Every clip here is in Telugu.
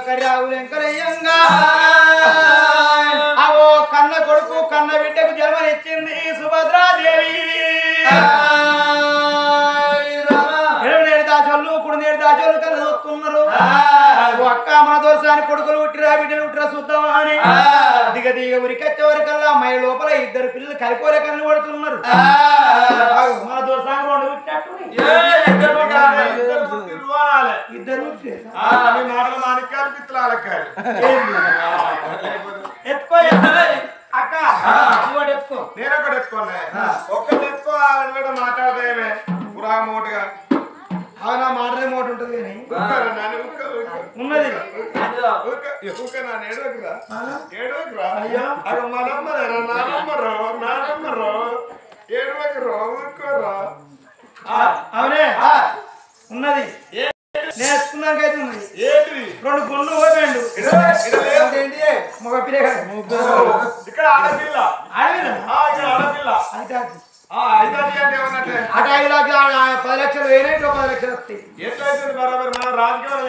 కర్యావులెంకరయ్యంగా అవో కన్న కొడుకు కన్న బిడ్డకు జన్మనిచ్చింది సుభద్రాదేవి. ఎరునేడు దాచోళ్ళు కుడినేడు దాచోళ్ళు కన్నా చూస్తున్నారు. అక్క మన దోసాని కొడుకులు ఉట్టిరా బిడ్డలు ఉట్టిరా చూద్దామా అని దిగ దిగ ఉరికొచ్చే వరకల్లా అమ్మాయి లోపల ఇద్దరు పిల్లలు కలిపోలే కన్ను పడుతున్నారు. మన దోసాని రెండు ఉట్టినట్టు ఇద్దరు మాటలు మాణిక్యాలు పిత్తలాలక్కాయలు ఎత్తుకో అక్క ఎత్తుకో నేను ఒకటి ఎత్తుకోలే ఒక్కటి ఎత్తుకో మాట్లాడదేమే పురా మోటుగా అవునా మాటలే మోట ఉంటుంది కానీ ఉన్నది ఏడవకురా అయ్యో అది మా నమ్మరా నా నమ్మరు ఏడవకురా ఊరుకోరా అవునే ఉన్నది నేర్చుకున్నాకైతే ఉన్నది ఏంటిది రెండు గుండు పోయిండు మగ పిల్లగాడు ఇక్కడ ఆడపిల్ల ఇక్కడ ఆడపిల్ల అటు 5 లక్షలు 10 లక్షలు వేరే 10 లక్షలు వస్తాయి. ఎట్లయితే బరాబర్ మన రాజకీయాలు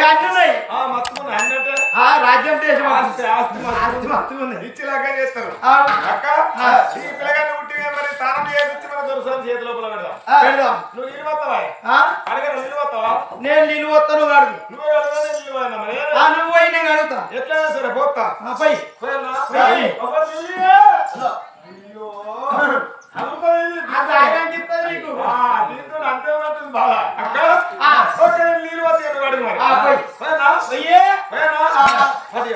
అన్ని ఉన్నాయి మత్తుకున్నా అన్నట్టే రాజ్యం దేశం ఆస్తి మస్తు ఉంది ఇచ్చిలాగా చేస్తారు అక్క ఈ పిల్లగాన్ని ఉట్టిగా మరి తానం చేయించి మన దొరసారి చేతి లోపల పెడదాం. నువ్వు నీళ్ళు పోతావా అడగ నీళ్ళు పోతావా నేను నీళ్ళు పోతాను నువ్వు అడుగు నువ్వు అడగా నీళ్ళు పోయినా మరి నువ్వు పోయి నేను అడుగుతా ఎట్లయినా సరే పోతా పోయి అయ్యో నీకు దీంతో అంతే ఉన్నట్టుంది బాగా అక్క నీళ్ళు పోతాయి అడుగు మరి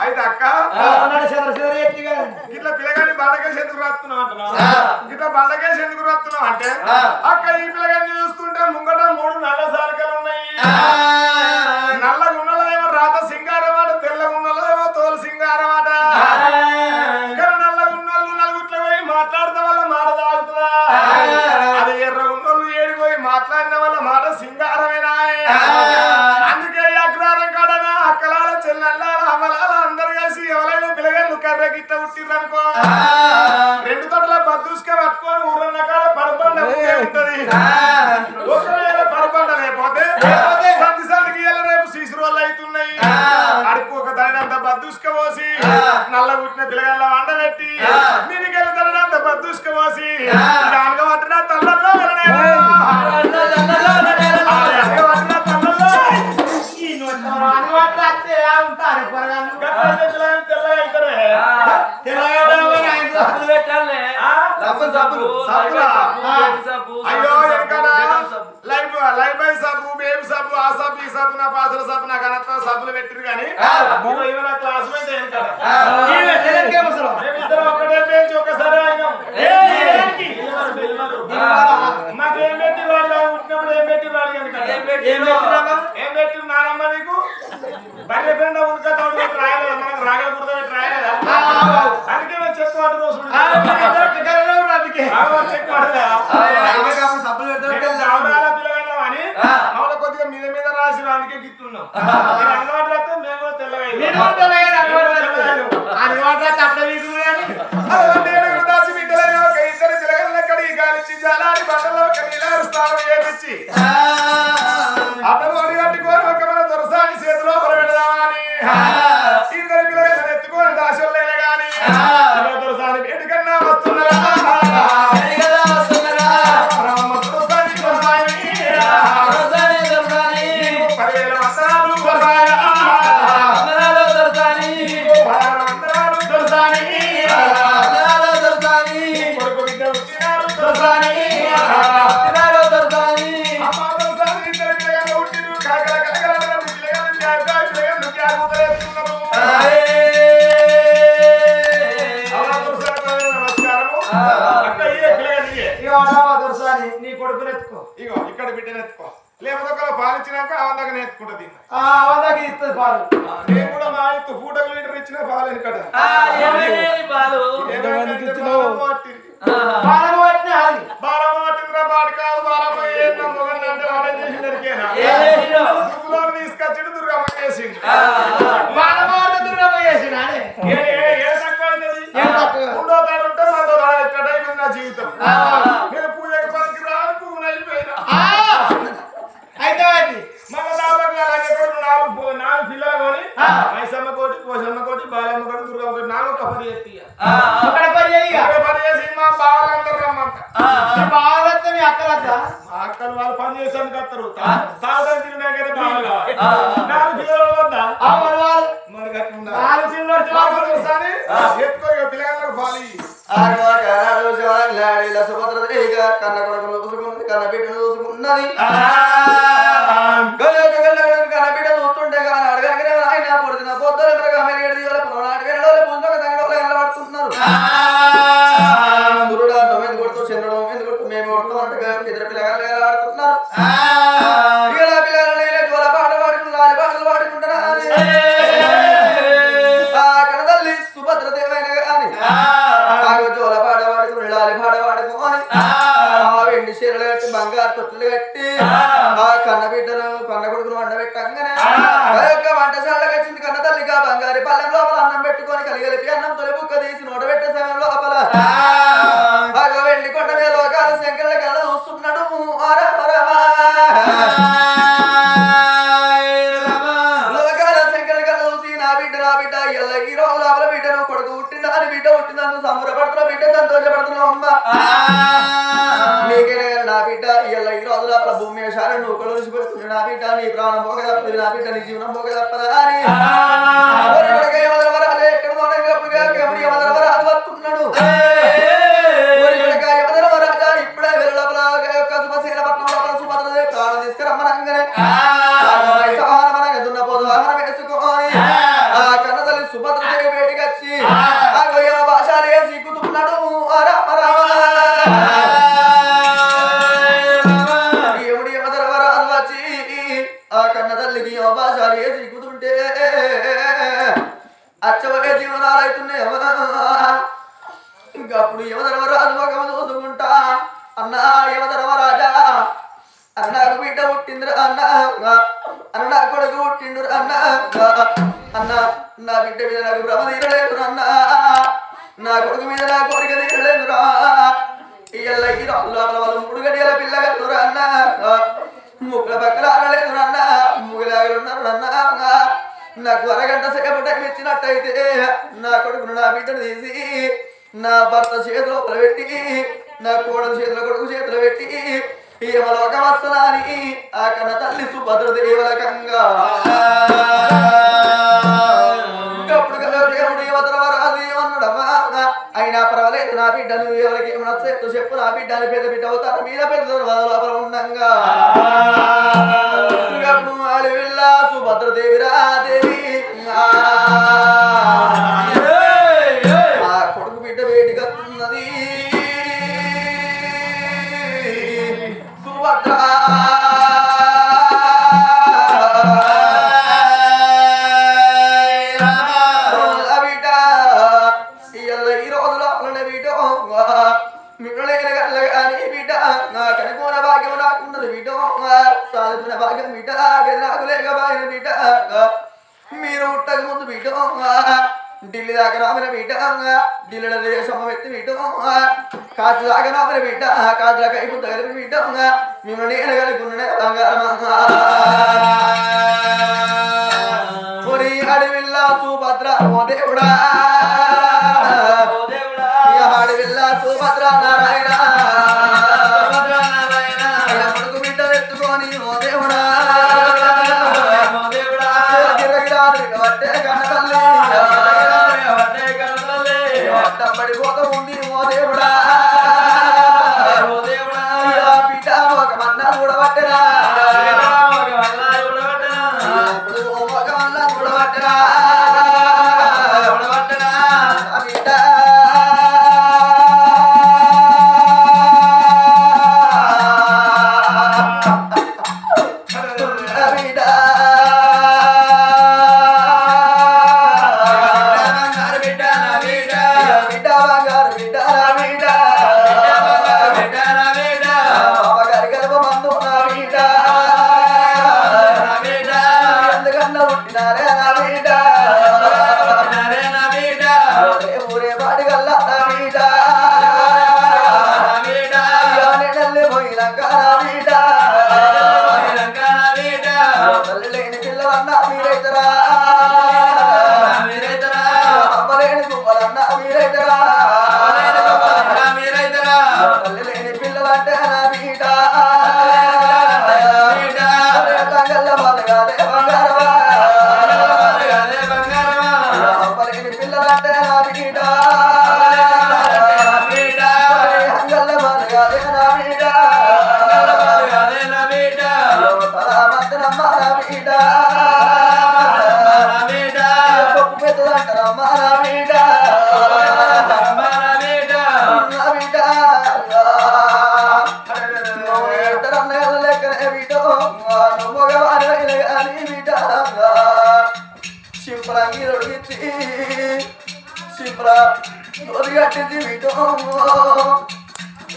అయితే అక్క ఇట్లా పిల్లగాని బండకేసి ఎందుకు రాస్తున్నావు అంటున్నావు ఇట్లా బండకేసి ఎందుకు రాస్తున్నావు అంటే అక్క ఈ పిల్లగాన్ని చూస్తుంటే ముంగట 3 నల్ల సారకలు ఉన్నాయి. నల్ల గున్నలేమో రాత సింగారం ఆట, తెల్ల గున్నలేమో తోలు సింగారం ఆట. కానీ నల్ల గున్నోళ్ళు నలుగుట్ల పోయి మాట్లాడటం వల్ల మాట తాగుతుందా, అది ఎర్ర గున్నోళ్ళు ఏడిపోయి మాట్లాడిన వల్ల మాట సింగారమేనా. అందుకే అగ్రారం కాడనా అక్కలాల చెల్లెల్లాల అమ్మలాల అందరు కలిసి ఎవరైనా పిల్లగాళ్ళు కర్ర గిట్ట పుట్టిర్రనుకో 2 తొట్టల బద్దూసుక పట్టుకొని ఊరన్న కాడ పరబండ ఉంటది. ఒకవేళ పరబండ లేకపోతే సంధి సంధికి రేపు శిశురు వల్ల అవుతున్నాయి. అడుపు ఒక తడినంత బద్దూసుక పోసి నల్ల పుట్టిన పిల్లగాళ్ళ వండబెట్టి దీనికెళ్ళి తడినంత బద్దూసుక పోసి నాలుగ పట్టిన తల్లల్లో అయ్యో లైఫ్ సబ్బు బేబీ సబ్బు ఆ సబ్బు ఈ సబ్బు నా పాసల సబ్బు నాకు అనంత సబ్బులు పెట్టిరు కానీ క్లాస్ మేమిద్దరం ఒక్కటే పేరు ఒకసారి అయినాం. మాకేం పెట్టి వాళ్ళు పుట్టినప్పుడు ఏం పెట్టి వాళ్ళు కనుక ఏం పెట్టిరు నానమ్మ నీకు బర్రె పెండ ఉనక తోడు పెట్టి రాయలేదు మనకు రాగల బురద పెట్టి రాయలేదా అందుకే మేము చెప్పుకోవడం రోజు పిల్లగా అని మమ్మల్ని కొద్దిగా మీద మీద రాసి అందుకే గిట్టున్నాం అందుబాటు రాస్తే మేము కూడా తెల్లగా దాచి బిడ్డలైన ఒక ఇద్దరు పిల్లగాళ్ళ కడిగి గాలిచ్చి జాలాడి బట్టలో ఒక నీళ్ళ స్నానం చేపించి అతను అడిగట్టుకోని ఒక మన దొరసాని చేతిలో పెడదామని ఇద్దరు పిల్లగాళ్ళని ఎత్తుకొని దాశలేలే గాని దొరసాని ఎటుకన్నా వస్తున్నారా నీ కొడుకుని ఎత్తుకో ఇగో ఇక్కడ బిడ్డను ఎత్తుకో లేకపోతే ఒకవేళ పాలిచ్చినాక ఆవందాక ఎత్తుకుంటది ఆవందాకి ఇస్తుంది పాలు నేను కూడా మా ఇత్తు పూటకు లీటర్ ఇచ్చిన పాలు వెనకట బాలమ్మ పట్టిందిరా బాడు కాదు బాలమ్మ ఏంటో మొగన్ అంటే వాడే చేసి దొరికేనా దుర్గులోని తీసుకొచ్చి దుర్గమ్మ చేసింది దుర్గమ్మ చేసిన ఏ తక్కువ ఉండో తాడు ఉంటే మనతో తాడు నా జీవితం నేను పూజకి పనికి రాను పువ్వును అయిపోయినా అయితే మళ్ళీ నాలుగు పిల్లలు కొని మైసమ్మ కోటి పోషమ్మ కోటి బాలమ్మ కోటి దుర్గమ్మ కోటి నాలుగు పని చేసి పని చేసి మా బాలందరూ రమ్మంట బాగా అక్కలంతా అక్కడ వాళ్ళు పని చేసేందుకు వస్తారు తాగడానికి తినడానికైతే బాగా నాలుగు పిల్లలు వద్దా మరి ఎత్తుకో పిల్లగాళ్ళకు పాలి కన్న కొడుకును చూసుకున్నది కన్న బిడ్డను చూసుకున్నది కన్నబిడ్డ చూస్తుంటే కానీ అడగనే ఆయన పొడిచిన పొద్దున పడుతున్నారు గురుడా నువ్వు కొడుతూ చంద్రుడు ఎందుకు కొడుతూ మేము కొడుతూ అంటే ఇద్దరు పిల్లగాళ్ళు ఎలా ఆడుతున్నారు పిల్లలు పాట పాడుకున్నారు పాటలు పాడుకుంటున్నారు కనదల్లి సుభద్ర దేవైన కానీ జోల పాట పాడుకుని లాలి పాట పాడుకోని వెండి చీరలు కట్టి బంగారు తొట్టులు కట్టి ఆ కన్న బిడ్డలు కన్న కొడుకును వండ పెట్టంగానే యొక్క వంటశాలకు వచ్చింది కన్న తల్లిగా బంగారు పల్లెం లోపల అన్నం పెట్టుకొని కలిగలిపి అన్నం తొలి బుక్క తీసి నోట పెట్టే సమయం లోపల వెండి కొండ మీద లోకాలు శంకరుల కళ్ళ చూస్తున్నాడు లోకాల శంకరుల కళ్ళ చూసి నా బిడ్డ ఇలా ఈ రోజు లోపల బిడ్డను కొడుకు పుట్టిందా అని బిడ్డ పుట్టిందని సంబరపడుతున్నా బిడ్డ సంతోషపడుతున్నావు అమ్మ నీకే నా బిడ్డ ఇలా ఈ రోజు లోపల భూమి వేషాలు నువ్వు కొలుసిపోతుంది నా బిడ్డ నీ ప్రాణం పోక తప్పదు నా బిడ్డ నీ జీవనం పోక తప్పదా అని ఎక్కడ వస్తున్నాడు ఇప్పుడే సుభద్రదేవి ప్రాణం తీసుకురమ్మనంగానే దున్నపోదు వాహనం వేసుకొని ఆ కన్న తల్లి సుభద్రదేవి బయటికి వచ్చి భాష సిక్కుతున్నాడు ఎముడి యమధర్మరాజు వచ్చి ఆ కన్న తల్లికి భాషాలు వేసి కుతుంటే అచ్చవే జీవనాలు అవుతున్నాయి ఇంకప్పుడు యమధర్మరాజు ముఖం చూసుకుంటా అన్నా యమధర్మరాజా అన్నాకు బిడ్డ పుట్టిందిరా అన్న కొడుకు పుట్టిండు అన్న నా బిడ్డ మీద నాకు భ్రమ తీరలేదు అన్న నా కొడుకు మీద నా కోరిక తీరలేదురా ఇళ్ళకి లోపల వాళ్ళు 3 గడియల పిల్లగలురా అన్న ముగ్గుల పక్కల ఆడలేదు అన్న ముగ్గులాగలు ఉన్నారు అన్న నాకు అరగంట సేపు టైం ఇచ్చినట్టయితే నా కొడుకును నా బిడ్డను తీసి నా భర్త చేతిలో పెట్టి నా కోడలు చేతిలో కొడుకు చేతిలో పెట్టి యమలోక వస్తనాని ఆ కన్న తల్లి సుభద్రదేవలకంగా అయినా పర్వాలేదు నా బిడ్డను ఎవరికి ఏమన్నా చెప్పు నా బిడ్డని పెద్ద బిడ్డ అవుతారు మీద పెద్ద లోపల ఉండంగా సుభద్రదేవిరా దేవి ఆ కొడుకు బిడ్డ వేడిగా ఉన్నది సుభద్ర మీరు ఉట్టక ముందు బిడ్డ ఢిల్లీ దాకా రామర బిడ్డ ఢిల్లీలో దేశం ఎత్తి బిడ్డ కాదు దాకా రామర బిడ్డ కాదు దాకా అయిపోతుంది కలిపి బిడ్డ మిమ్మల్ని నేను కలుగుకున్న అడవిల్లా సుభద్ర ఓ దేవుడా అడవిల్లా సుభద్ర నారాయణ కొడుకు బిడ్డ ఎత్తుకొని ఓ దేవుడా పట్టే కన్న తల్లి పడిపోతా ఉంది ఓ దేవుడా బిడ్డ ఒక మన్నా కూడా పట్టరా ఒక మన్నా కూడా పట్టరా బిడ్డ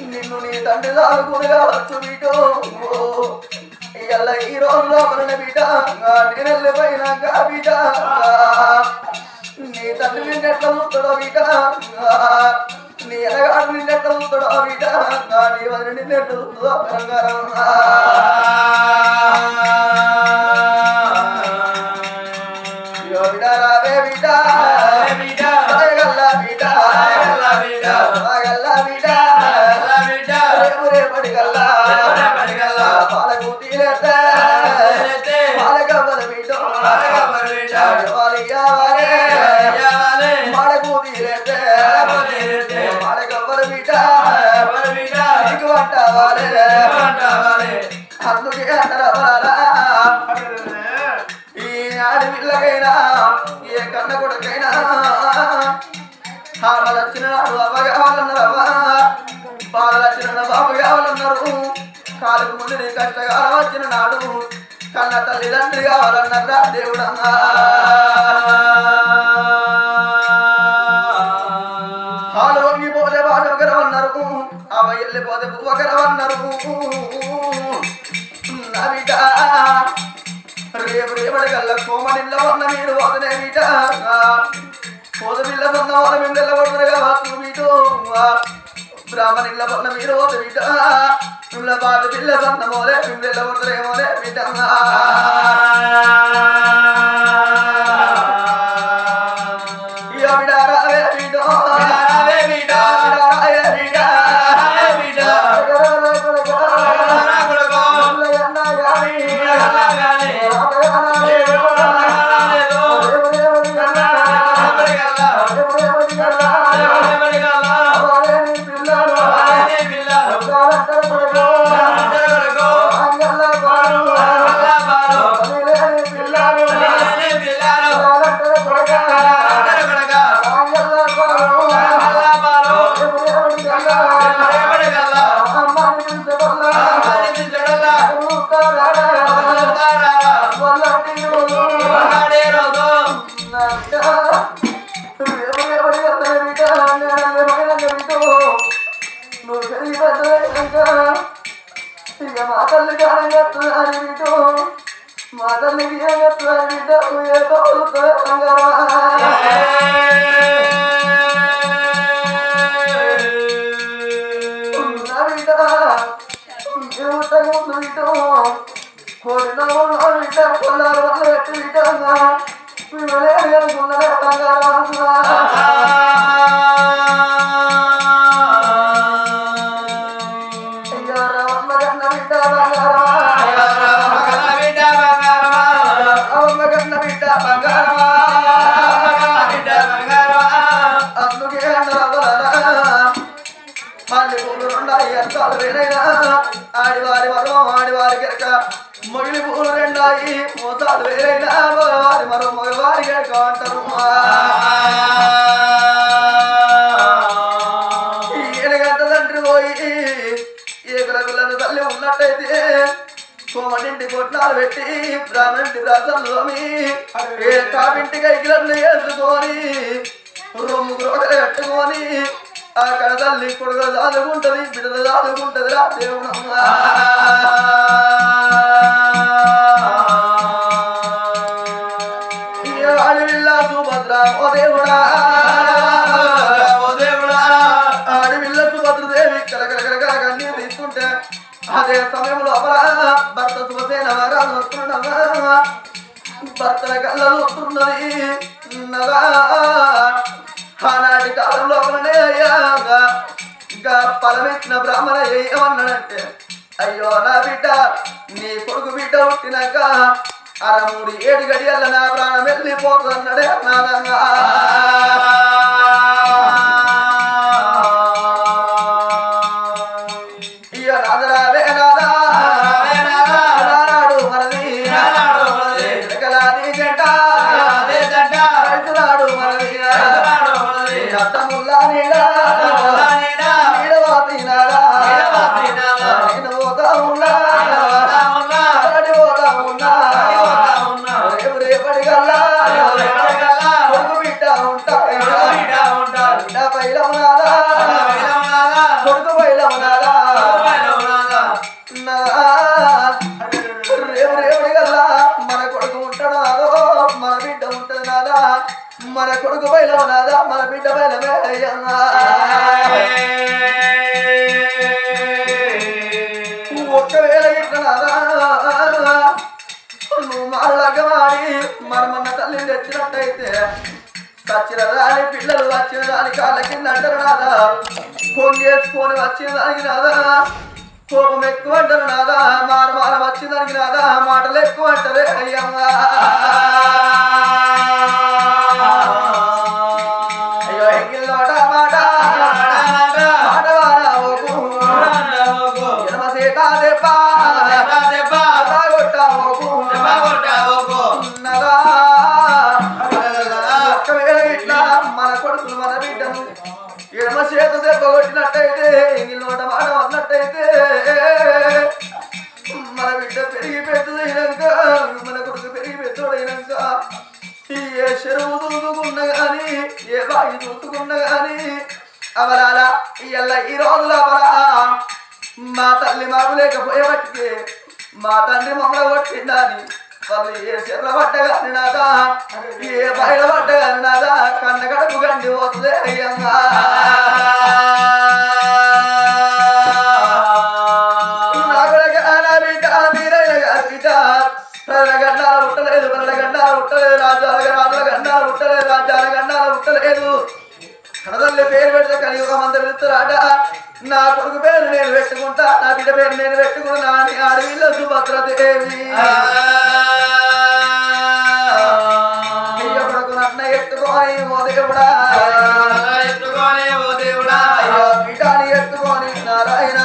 నిన్ను నీ తండ్రి దాడుకునగా వచ్చు బిడ్డ ఇలా ఈ రోజులో మన బిడ్డ నేను వెళ్ళిపోయినాక బిడ్డ నీ తండ్రి నిన్నెట్లా చూస్తాడో బిడ్డ నీ ఎనగాడు నిన్నెట్లా చూస్తాడో బిడ్డ నీ వదిలి నిన్నెట్లా చూస్తుందో బంగారం రావే బిడ్డ రేపటి కల్లా పాలకు తీరేస్తే పాలకవ్వల బిడ్డ పాలకు తీరేస్తే పాలకవ్వల బిడ్డ నీకు అంటావాలే అందుకే అంటారా ఈ ఆడపిల్లకైనా ఏ కన్న కొడుకైనా హామలు వచ్చిన నాడు అవ్వ కావాలన్నారవ్వా పాలు వచ్చిన బాబు కావాలన్నారు కాలుకు ముందు నీ కష్టకాలం వచ్చిన నాడు కన్న తల్లిదండ్రి కావాలన్నారా దేవుడమ్మా పాలు వంగిపోతే బాధ ఒకరవన్నారు అవ వెళ్ళిపోతే పువ్వు ఒకరవన్నారు నా బిడ్డ రేపు రేపటి కల్లా కోమనిల్ల ఉన్న మీరు వదనే బిడ్డ పోదమిల్ల ఉన్న వాళ్ళ మిందెల్ల పడుతురుగా వాసు బిడ్డ బ్రాహ్మణిల్ల పన్న మీరు పోత బిడ్డ మిమ్మల్ని బాధ పిల్ల సన్న మోలే మిమ్మల్ని పడుతురేమోలే బిడ్డ రావే బిడ్డ పిల్ల నాకు ఏ తోడుతుంది ఆడివారి వరం ఆడివారి గెరక మొగిలి పూలు రెండాయి మోసాలు వేరైనా మగవారి మరో మగవారి గెరక అంటారు ఏడుగంట తండ్రి పోయి ఏకుల పిల్లను తల్లి ఉన్నట్టయితే కోమటింటి కొట్లాలు పెట్టి బ్రాహ్మణింటి బ్రాసంలోమి ఏ కాపింటి కైకిలను వేసుకొని రొమ్ము గ్రోకలు కట్టుకొని ఆ కడతల్లి కొడుకు దాదుకుంటది బిడ్డలు దాదుకుంటది రా దేవుడమ్మా ఆడివిల్లా సుభద్ర ఓ దేవుడా ఆడివిల్ల సుభద్రదేవి కలకలకలగా కన్నీరు తీసుకుంటే అదే సమయంలో భర్త శుభసేన వారాలు వస్తున్నాడమ్మా భర్తల కళ్ళలు వస్తున్నది ఆనాటి కాలంలోనే అయ్యాగా ఇంకా ఫలమిచ్చిన బ్రాహ్మణ ఏమన్నాడంటే అయ్యో నా బిడ్డ నీ కొడుకు బిడ్డ పుట్టినాక 6-3-7 గడియల్ల నా ప్రాణం వెళ్ళిపోతుందన్నాడే నాదంగా ఇయ్య నాదరావే నాదా నాడు మనది జంట రైతునాడు మనది అత్తముల్లా నీడా నీడవాతి నాడా నేను పోతా ఉన్నా పోతా ఉన్నా రేపు రేపటి కల్లా కొడుకు బిడ్డ ఉంటా బిడ్డ పైలవునాదా కొడుకు పైలవునాదా రేపు రేపటి కల్లా మన కొడుకు ఉంటాడు నాదో మన బిడ్డ ఉంటుంది నాదా మన కొడుకు బయలునాదా మన బిడ్డ బయలమే అయ్యన్నా ఒక్కవేళ ఇట్లనాదా నువ్వు మాడలగ్గమాడి మనమన్న తల్లిని తెచ్చినట్టయితే చచ్చిన దాని పిల్లలు వచ్చిన దాని కాళ్ళ కింద అంటారు నాదా కొంగేసుకొని వచ్చిన దానికి నాదా కోపం ఎక్కువ అంటారు నాదా మారం వచ్చిన దానికి నాదా మాటలు ఎక్కువ అంటారే అయ్యమ్మా అయ్యో ఎంగిల్లోట మాట మన కొడుకులు మన బిడ్డను ఎడమ చేత దెబ్బ కొట్టినట్టయితే ఎంగిల్లోట మాట అన్నట్టయితే మన బిడ్డ పెరిగి పెద్దదైనాక మన కొడుకు పెరిగి పెద్దోడైనాక ఏ చెరువు దూకున్నా గాని ఏ బాగి దూకున్నా గాని అవలాల ఇయ్యల్ల ఈ రోజుల అవలా మా తల్లి మాకు లేకపోయేబట్టికి మా తండ్రి మమ్మల్ని కొట్టిండాని వాళ్ళు ఏ చెర్ల పడ్డగాని నాదా ఏ బయట పడ్డగాని నాదా కన్న కడుపు గండి పోతుంది అయ్యంగా ప్రజల గండాలు ఉట్టలేదు ప్రజల గండాలు ఉట్టలేదు రాజాల గండాలు ఉట్టలేదు రాజ్యాల గండాలు ఉట్టలేదు కనదల్లి పేరు పెడితే కలియుగ మంది పిలుస్తారాట నా కొడుకు పేరు నేను పెట్టుకుంటా నా బిడ్డ పేరు నేను పెట్టుకున్నా అని ఆడవిల్ల సుభద్రదేవి కొడుకు నన్న ఎత్తుకొని ఓ దేవుడా అయ్యో బిడ్డని ఎత్తుకొని నారాయణ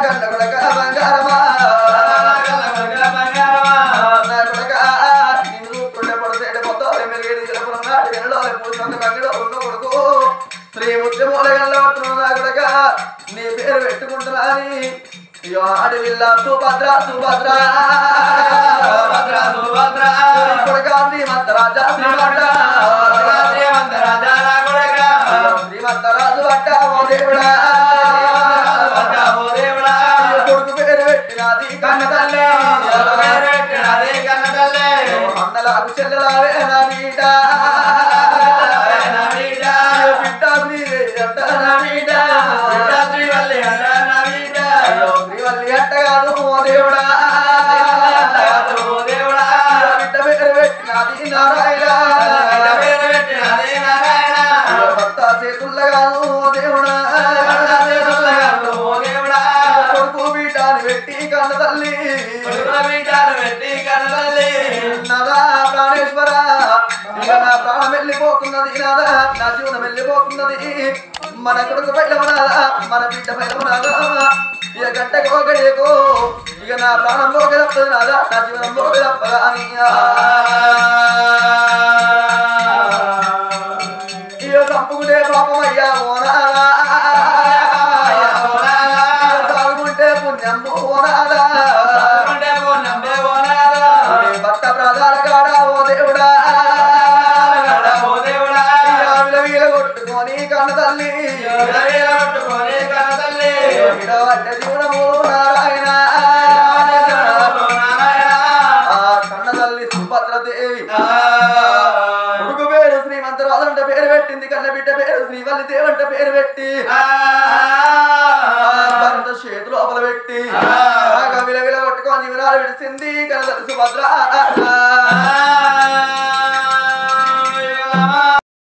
గండ కొడక బంగారమా నా కొడక నిన్ను చూస్తుండే పొడసేడు మొత్తం మెరుగేది జలపురంగాడు వెనలో పూసంత కంగిలో ఉన్న కొడుకు శ్రీ ముత్యమూలగల్లో నా కొడక నీ పేరు పెట్టుకుంటున్నా అని అయ్యో ఆడవిల్ల సుభద్ర సుభద్ర కొడక శ్రీమంతరాజా శ్రీమంతరాజు అంట ఓ దేవుడా కొడుకు పేరు పెట్టినది కన్న తల్లే అన్నలకు చెల్లెలావే నా బిడ్డ బిడ్డ శ్రీవల్లి అట్ట కాదు ఓ దేవుడా బిడ్డ పేరు పెట్టినది నారాయణ భర్త చేతుల్ల కాదు ఓ దేవుడా కొడుకు బిడ్డను పెట్టి కన్న తల్లి నాదా ప్రాణేశ్వర ఇక నా ప్రాణం వెళ్ళిపోతున్నది నాదా నా జీవనం వెళ్ళిపోతున్నది మన కొడుకు పైలవనాదా మన బిడ్డ పైలవనాదా ఇక గంటకు ఒకడేకో ఇక నా ప్రాణం పోక తప్పదు నాదా నా జీవనం పోక తప్పదా అని ఇక తప్పుకుంటే పాపమయ్యా ఓనాదా సాగుకుంటే పుణ్యం ఓనాదా భర్త ప్రాధాన కాడా ఓ దేవుడా విలవిల కొట్టుకొని కన్న తల్లి విడవట్ట జీవనము నారాయణ కన్న తల్లి సుభద్రదేవి కొడుకు పేరు శ్రీమంతరాజంట పేరు పెట్టింది కన్న బిడ్డ పేరు శ్రీవల్లి దేవంట పేరు పెట్టి భర్త చేతి లోపల పెట్టి విలవిల కొట్టుకొని జీవనాలు విడిచింది కన్న తల్లి సుభద్ర